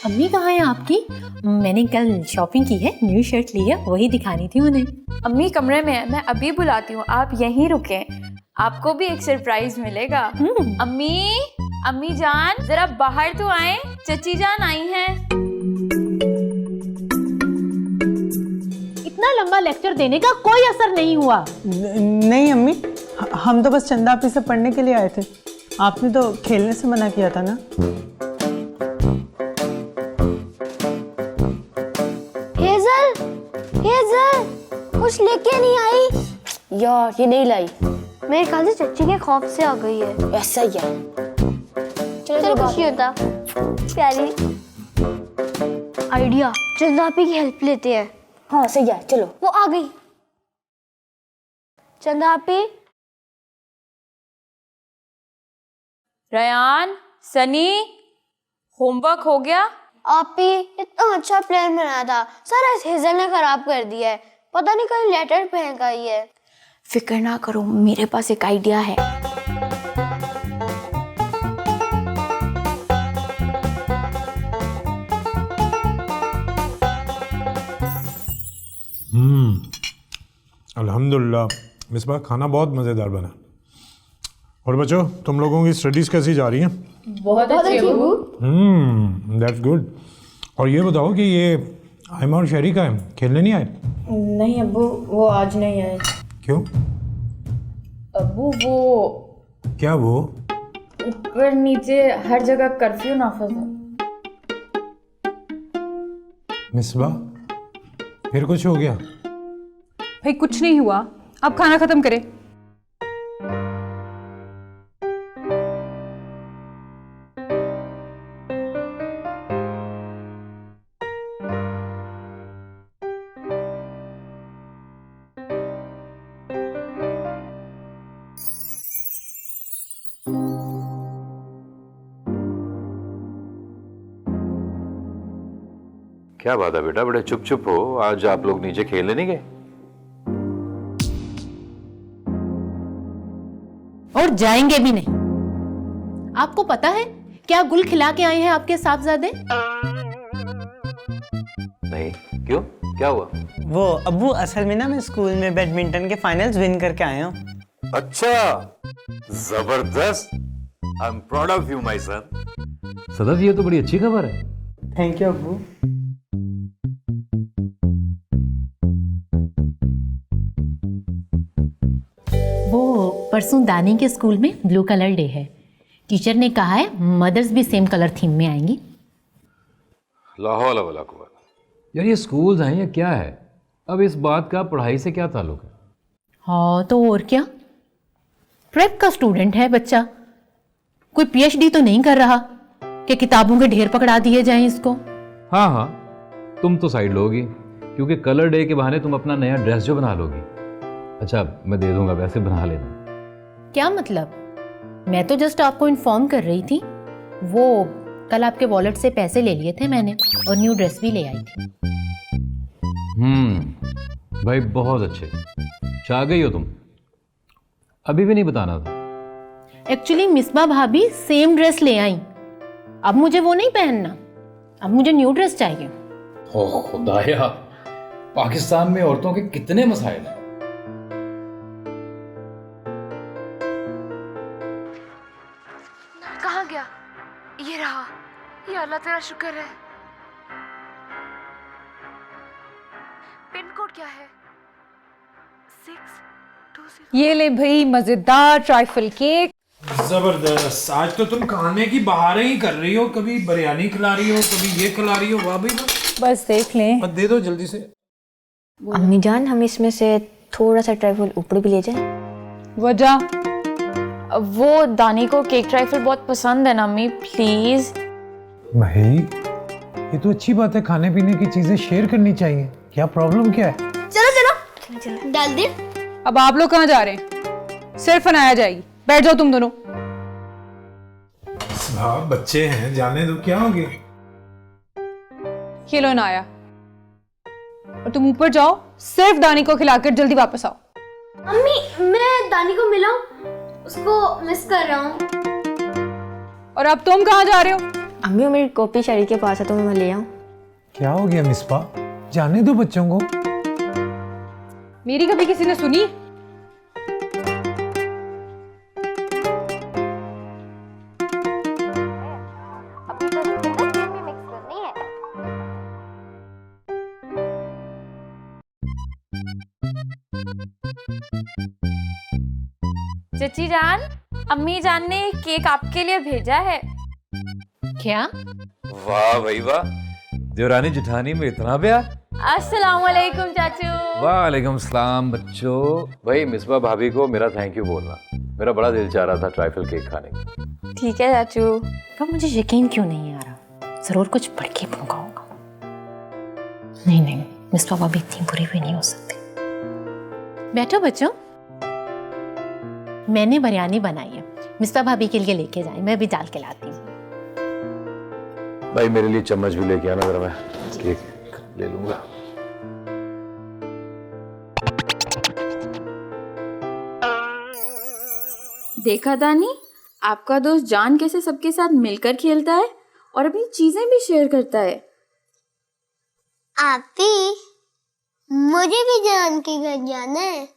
अम्मी कहाँ है आपकी? मैंने कल शॉपिंग की है, न्यू शर्ट ली है, वही दिखानी थी उन्हें। अम्मी कमरे में है, मैं अभी बुलाती हूँ, आप यहीं रुकें, आपको भी एक सरप्राइज मिलेगा। अम्मी, अम्मी जान जरा बाहर तो आए, चची जान आई हैं। इतना लंबा लेक्चर देने का कोई असर नहीं हुआ। नहीं अम्मी, हम तो बस चंदा आपी से पढ़ने के लिए आए थे, आपने तो खेलने से मना किया था ना। हेज़ल, कुछ लेके नहीं आई यार, ये नहीं लाई। मेरे ख्याल से चच्ची के खौफ से आ गई है। ऐसा ही है। चलो खुशी होता प्यारी आइडिया, चंदा आपी की हेल्प लेते हैं। हाँ सही है, चलो। वो आ गई। चंदा आपी। रयान, सनी, होमवर्क हो गया? आपी इतना अच्छा प्लान बनाया था, सारा हेज़ल ने खराब कर दिया है। पता नहीं कहीं लेटर फेंक आई है। फिक्र ना करो, मेरे पास एक आइडिया है। अल्हम्दुलिल्लाह मिसबा, खाना बहुत मज़ेदार बना। और बच्चों, तुम लोगों की स्टडीज़ कैसी जा रही हैं? बहुत अच्छी अब्बू। That's good. और ये बताओ कि ये आयमा और शहरी का है, खेलने नहीं आए? नहीं अब्बू, वो आज नहीं आए। क्यों? अब्बू वो क्या वो? ऊपर नीचे हर जगह कर्फ्यू नाफिज है। मिसबा, फिर कुछ हो गया? भाई कुछ नहीं हुआ, आप खाना खत्म करें। क्या बात है बेटा, बड़े चुप चुप हो, आज आप लोग नीचे खेलने नहीं गए? और जाएंगे भी नहीं। आपको पता है क्या गुल खिला के आए हैं आपके साहबजादे? नहीं, क्यों, क्या हुआ? वो अब्बू, असल में ना मैं स्कूल में बैडमिंटन के फाइनल्स विन करके आया हूँ। अच्छा, जबरदस्त। I am proud of you my son. Sadaf, ये तो बड़ी अच्छी खबर है। थैंक यू अब्बू। वो परसों दानी के स्कूल में ब्लू कलर डे है। टीचर ने कहा है मदर्स भी सेम कलर थीम में आएंगी। ला हौला वला कुव्वत। यार ये स्कूल्स हैं या क्या है? अब इस बात का पढ़ाई से क्या ताल्लुक है? हाँ तो और क्या, प्रेप का स्टूडेंट है बच्चा, कोई पीएचडी तो नहीं कर रहा कि किताबों के ढेर पकड़ा दिए जाएं इसको। हाँ हाँ, तुम तो साइड लोगी क्योंकि कलर डे के बहाने तुम अपना नया ड्रेस जो बना लोगी। अच्छा मैं दे दूंगा, वैसे बना लेना। क्या मतलब? मैं तो जस्ट आपको इन्फॉर्म कर रही थी। वो कल आपके वॉलेट से पैसे ले लिए थे मैंने और न्यू ड्रेस भी ले आई थी। भाई बहुत अच्छे, चाह गई हो तुम, अभी भी नहीं बताना था। एक्चुअली मिसबा भाभी सेम ड्रेस ले आई, अब मुझे वो नहीं पहनना, अब मुझे न्यू ड्रेस चाहिए। ओ खुदाया, पाकिस्तान में औरतों के कितने मसाइल हैं। कहाँ गया? ये रहा। ये अल्लाह तेरा शुक्र है। पिन कोड क्या है? 6 ये ले भाई मजेदार ट्राइफल केक। जबरदस्त, आज तो तुम खाने की बहारें ही कर रही हो, कभी बिरयानी खिला रही हो, कभी ये खिला रही हो, वाह भाई वाह। बस देख लें। मत दे दो जल्दी से। अम्मी जान, हम इसमें से थोड़ा सा ट्राइफल ऊपर भी ले जाएं। वजह? वो दानी को केक ट्राइफल बहुत पसंद है ना अम्मी, प्लीज। भाई ये तो अच्छी बात है, खाने पीने की चीजें शेयर करनी चाहिए, क्या प्रॉब्लम क्या है? चलो डाल दे। अब आप लोग कहाँ जा रहे हैं? सिर्फ अनाया जाएगी, बैठ जाओ तुम दोनों। हाँ बच्चे हैं, जाने दो, क्या हो गया? ये लो अनाया, और तुम ऊपर जाओ, सिर्फ दानी को खिलाकर जल्दी वापस आओ। अम्मी मैं दानी को मिला हूँ, उसको मिस कर रहा हूँ। और अब तुम कहाँ जा रहे हो? अम्मी, मेरी कॉपी शरी के पास है, तो मैं ले आऊं। क्या हो गया मिसबा, जाने दो बच्चों को। मेरी कभी किसी ने सुनी? चची जान, अम्मी जान ने केक आपके लिए भेजा है। क्या? वाह भाई वाह, देवरानी जेठानी में इतना प्यार। अस्सलाम वालेकुम चाचू। वालेकुम सलाम बच्चों। भाई मिसबा भाभी को मेरा थैंक यू बोलना, मेरा बड़ा दिल चाह रहा था ट्राइफल केक खाने का। ठीक है चाचू। कब मुझे यकीन क्यों नहीं आ रहा, जरूर कुछ पढ़ के भूखा होगा। नहीं, मिस पापा भी इतनी बुरी भी नहीं हो सकती। बैठो बच्चों, मैंने बिरयानी बनाई है, मिस्ता भाभी के लिए लेके जाए, मैं भी डाल के लाती हूँ। भाई मेरे लिए चम्मच भी लेके आना, जरा मैं केक ले लूंगा। देखा दानी, आपका दोस्त जान कैसे सबके साथ मिलकर खेलता है और अपनी चीजें भी शेयर करता है। आती, मुझे भी जान के घर जाना है।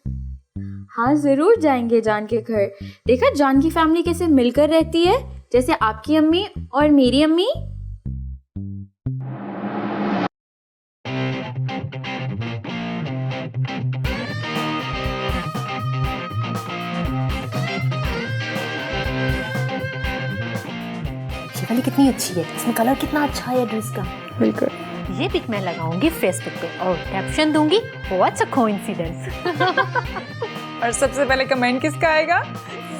हाँ जरूर जाएंगे जान के घर। देखा जान की फैमिली कैसे मिलकर रहती है, जैसे आपकी अम्मी और मेरी अम्मी। ये वाली कितनी अच्छी है, इसमें कलर कितना अच्छा है ड्रेस का। बिल्कुल। ये पिक मैं लगाऊंगी फेसबुक पे और कैप्शन दूंगी व्हाट्स अ कोइंसिडेंस। और सबसे पहले कमेंट किसका आएगा?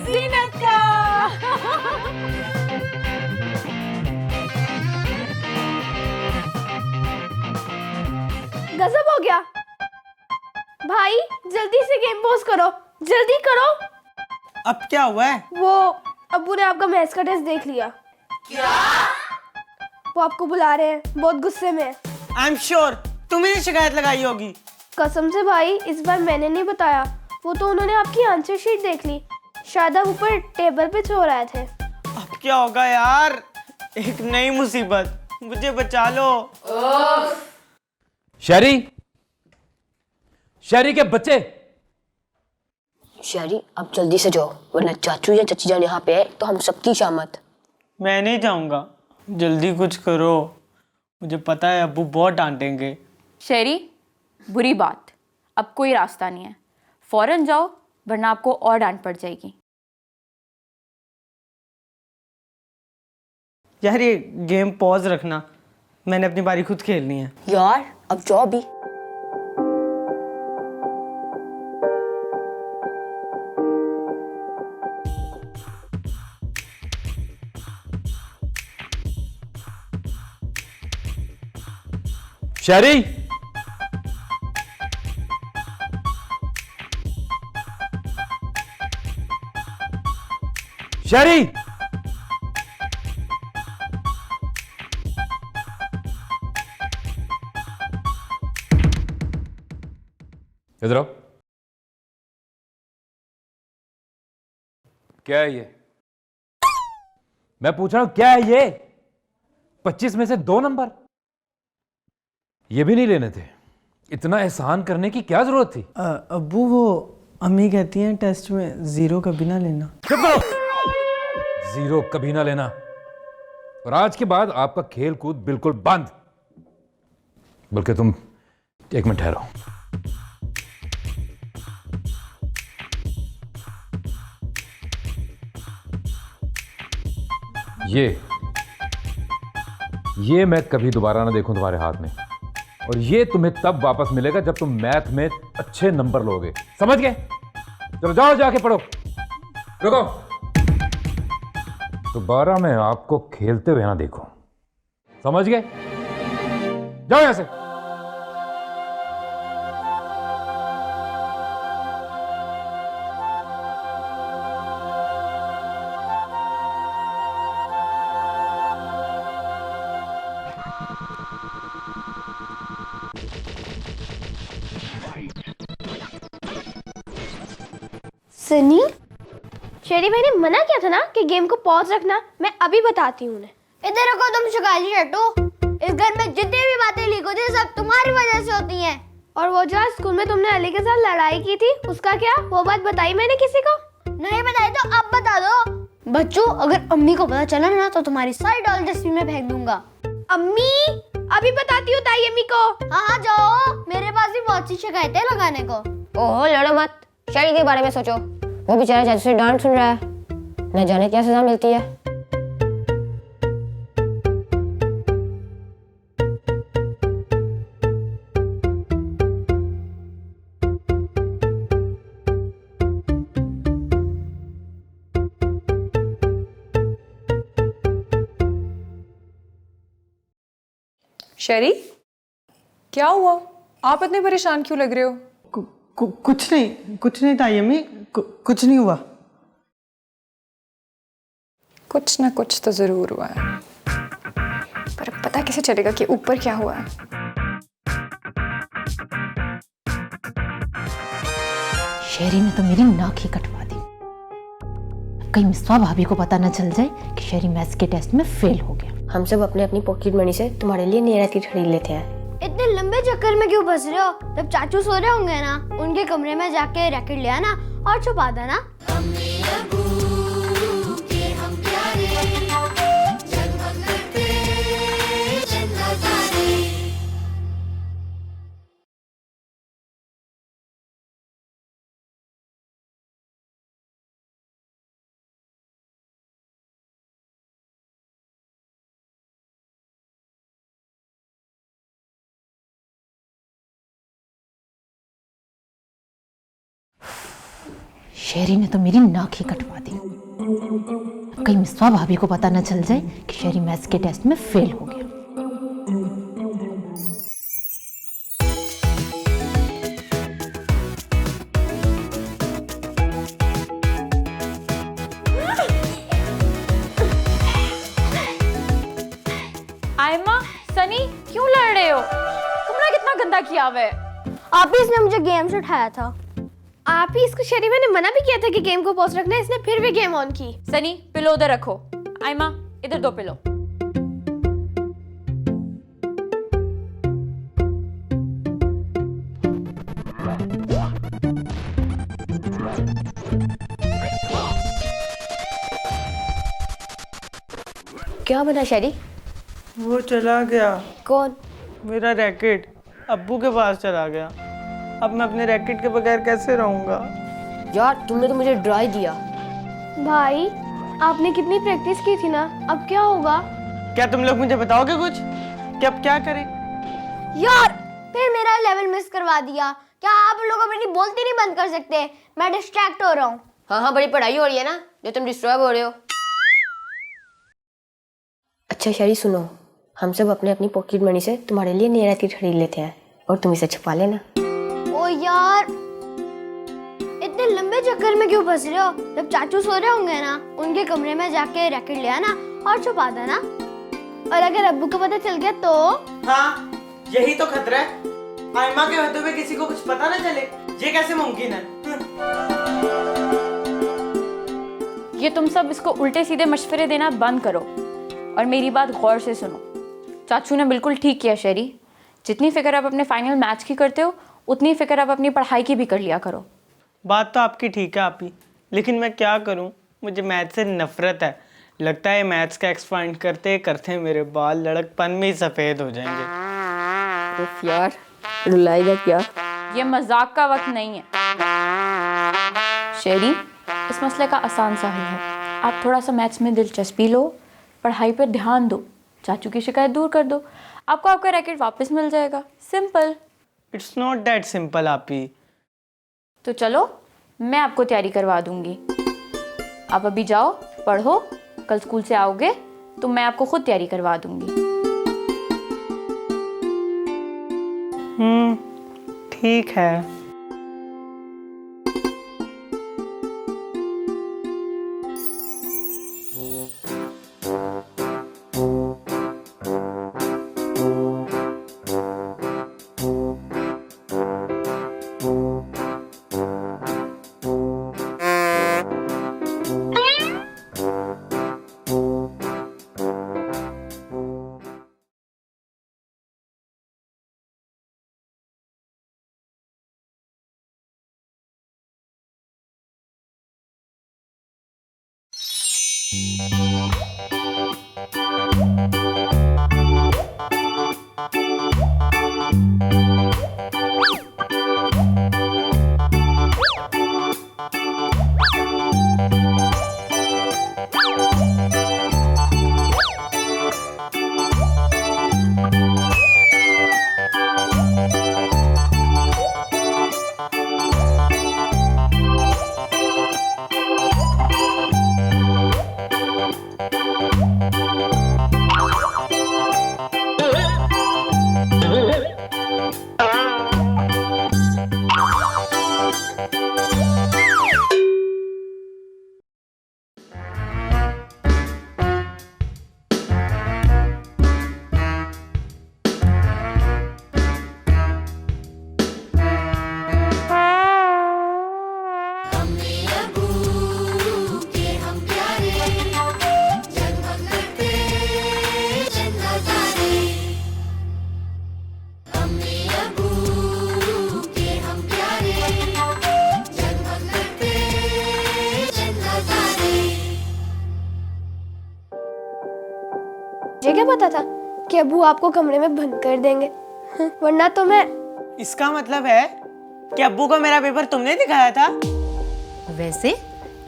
जीनत का। गजब हो गया भाई, जल्दी से गेम पोज करो, जल्दी करो। अब क्या हुआ है? वो अब्बू ने आपका मैथ्स का टेस्ट देख लिया। क्या? वो आपको बुला रहे हैं, बहुत गुस्से में। आई एम श्योर तुम्हें शिकायत लगाई होगी। कसम से भाई, इस बार मैंने नहीं बताया, वो तो उन्होंने आपकी आंसर शीट देख ली, शायद आप ऊपर टेबल पे सो रहे थे। अब क्या होगा यार, एक नई मुसीबत, मुझे बचा लो। शहरी के बच्चे। शरी, अब जल्दी से जाओ, वरना चाचू या चची जान यहाँ पे है तो हम सबकी शामत। मैं नहीं जाऊंगा, जल्दी कुछ करो, मुझे पता है अब्बू बहुत डांटेंगे। शेरी, बुरी बात, अब कोई रास्ता नहीं है, फौरन जाओ वरना आपको और डांट पड़ जाएगी। यार ये गेम पॉज रखना, मैंने अपनी बारी खुद खेलनी है। यार अब जाओ भी। शहरी, शहरी, इधर आओ। क्या है ये? मैं पूछ रहा हूं क्या है ये? 25 में से 2 नंबर, ये भी नहीं लेने थे। इतना एहसान करने की क्या जरूरत थी? अब्बू वो अम्मी कहती हैं टेस्ट में 0 कभी ना लेना। चुप करो, 0 कभी ना लेना। और आज के बाद आपका खेल कूद बिल्कुल बंद। बल्कि तुम 1 मिनट ठहरो। ये मैं कभी दोबारा ना देखूं तुम्हारे हाथ में, और ये तुम्हें तब वापस मिलेगा जब तुम मैथ में अच्छे नंबर लोगे, समझ गए? चलो जाओ जाके पढ़ो। रुको, दोबारा मैं आपको खेलते हुए ना देखूं, समझ गए? जाओ यहां से। सनी, शेरी भाई ने मना किया था ना कि गेम को पॉज रखना। मैं अभी बताती हूँ उन्हें। इधर रखो तुम शिकायती शर्टू। इस घर में जितनी भी बातें लीक होती है सब तुम्हारी वजह से होती हैं। और वो जो आज स्कूल में तुमने अली के साथ लड़ाई की थी, उसका क्या? वो बात बताई मैंने किसी को? नहीं बताई तो अब बता दो। बच्चों, अगर अम्मी को पता चला ना तो तुम्हारी सारी डॉल डस्टबिन में फेंक दूंगा। अम्मी, अभी बताती हूँ ताई अम्मी को। हाँ जाओ, मेरे पास भी बहुत सी शिकायतें लगाने को। ओहो, लड़ो मत, शेरी के बारे में सोचो। वो बेचारा चाचू से डांट सुन रहा है, न जाने क्या सजा मिलती है। शेरी, क्या हुआ? आप इतने परेशान क्यों लग रहे हो? कुछ नहीं ताई अम्मी, कुछ नहीं हुआ। कुछ ना कुछ तो जरूर हुआ है, पर अब पता कैसे चलेगा कि ऊपर क्या हुआ है? शेरी ने तो मेरी नाक ही कटवा दी। कहीं मिसवा भाभी को पता न चल जाए कि शेरी मैथ्स के टेस्ट में फेल हो गया। हम सब अपने अपनी पॉकेट मनी से तुम्हारे लिए नई रैकेट खरीद लेते हैं। इतने लंबे चक्कर में क्यों फंस रहे हो? जब चाचू सो रहे होंगे ना, उनके कमरे में जाके रैकेट ले आना और छुपा देना। शेरी ने तो मेरी नाक ही कटवा दी। कहीं मिसवा भाभी को पता न चल जाए कि शेरी मैथ्स के टेस्ट में फेल हो गया। आयमा, सनी क्यों लड़ रहे हो? तुमने कितना गंदा किया हुआ है। आप ही इसने मुझे गेम से उठाया था। आप ही इसको, शेरी भाई ने मना भी किया था कि गेम को पॉज रखना है, इसने फिर भी गेम ऑन की। सनी, पिलो उधर रखो। आयमा, इधर दो पिलो। क्या बना शेरी? वो चला गया। कौन? मेरा रैकेट अब्बू के पास चला गया। अब मैं अपने रैकेट के बगैर कैसे रहूंगा? यार, तुमने तो मुझे डरा ही दिया। भाई, आपने कितनी प्रैक्टिस की थी ना, अब क्या होगा? क्या तुम लोग मुझे बताओगे कुछ कि अब क्या करें? यार, फिर मेरा लेवल मिस करवा दिया। क्या आप लोग अपनी बोलती नहीं बंद कर सकते? मैं डिस्ट्रैक्ट हो रहा हूँ। हाँ, बड़ी पढ़ाई हो रही है ना, जो तुम डिस्टर्ब हो रहे हो। अच्छा शेरी, सुनो, हम सब अपने अपनी पॉकेट मनी से तुम्हारे लिए नई रैकेट खरीद लेते हैं और तुम इसे छुपा लेना। ओ यार, इतने लंबे चक्कर में क्यों फंस रहे हो? जब चाचू सो रहे होंगे ना, उनके कमरे में जाके रैकेट ले आना और छुपा देना। और अगर अब्बू को पता चल गया तो? हाँ, यही तो खतरा है। आयमा के होते हुए किसी को कुछ पता ना चले, ये कैसे मुमकिन है? ये तुम सब इसको उल्टे सीधे मशवरे देना बंद करो और मेरी बात गौर से सुनो। चाचू ने बिल्कुल ठीक किया शेरी। जितनी फिक्र आप अपने फाइनल मैच की करते हो, उतनी फिक्र आप अपनी पढ़ाई की भी कर लिया करो। बात तो आपकी ठीक है आप ही, लेकिन मैं क्या करूं? मुझे मैथ से नफरत है। लगता है मैथ्स का एक्सपांड करते करते मेरे बाल लड़कपन में ही सफ़ेद हो जाएंगे। तो यार, रुलाएगा क्या? ये मजाक का वक्त नहीं है शेरी। इस मसले का आसान सा हल है। आप थोड़ा सा मैथ्स में दिलचस्पी लो, पढ़ाई पर ध्यान दो, चाचू की शिकायत दूर कर दो, आपको आपका रैकेट वापस मिल जाएगा। Simple. It's not that simple आपी। तो चलो, मैं आपको तैयारी करवा दूंगी। आप अभी जाओ, पढ़ो, कल स्कूल से आओगे तो मैं आपको खुद तैयारी करवा दूंगी। ठीक है। मुझे क्या पता था कि अब्बू आपको कमरे में बंद कर देंगे, वरना तो मैं। इसका मतलब है कि अब्बू को मेरा पेपर तुमने दिखाया था? वैसे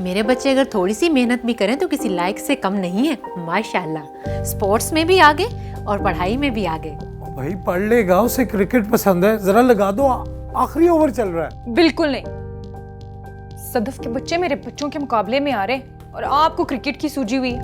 मेरे बच्चे अगर थोड़ी सी मेहनत भी करें तो किसी लायक से कम नहीं है, माशाल्लाह। स्पोर्ट्स में भी आगे और पढ़ाई में भी आगे। भाई पढ़ लेगा, उसे क्रिकेट पसंद है, जरा लगा दो, आखिरी ओवर चल रहा है। बिल्कुल नहीं, सदफ के बच्चे मेरे बच्चों के मुकाबले में आ रहे और आपको क्रिकेट की सूझी हुई।